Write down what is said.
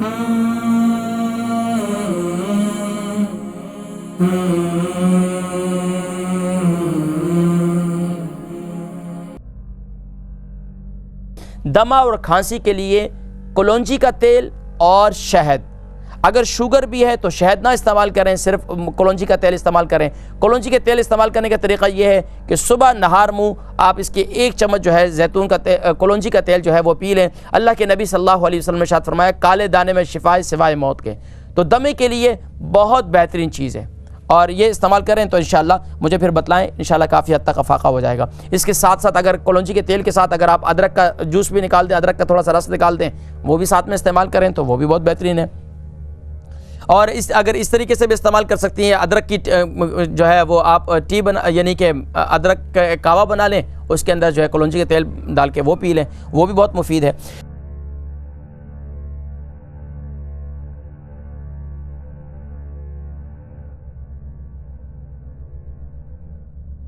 دمہ اور کھانسی کے لیے کلونجی کا تیل اور شہد. اگر شوگر بھی ہے تو شہد نہ استعمال کریں، صرف کلونجی کا تیل استعمال کریں. کلونجی کے تیل استعمال کرنے کا طریقہ یہ ہے کہ صبح نہار منہ آپ اس کے 1 چمچ جو ہے زیتون کا کلونجی کا تیل جو ہے وہ پی لیں. اللہ کے نبی صلی اللہ علیہ وسلم نے ارشاد فرمایا کالے دانے میں شفا ہے سوائے موت کے. تو دمے کے لیے بہت بہترین چیز ہے اور یہ استعمال کریں تو انشاءاللہ مجھے پھر بتلائیں، انشاءاللہ کافی حد تک افاقہ ہو جائے گا. اس کے ساتھ ساتھ اگر کلونجی کے تیل کے ساتھ اگر آپ ادرک کا جوس بھی نکال دیں، ادرک کا تھوڑا سا رس نکال دیں، وہ بھی ساتھ میں استعمال کریں تو وہ بھی بہت بہترین ہے. اور اگر اس طریقے سے بھی استعمال کر سکتی ہیں، ادرک کی جو ہے وہ آپ ٹی یعنی کہ ادرک کا کہوہ بنا لیں، اس کے اندر جو ہے کلونجی کے تیل ڈال کے وہ پی لیں، وہ بھی بہت مفید ہے.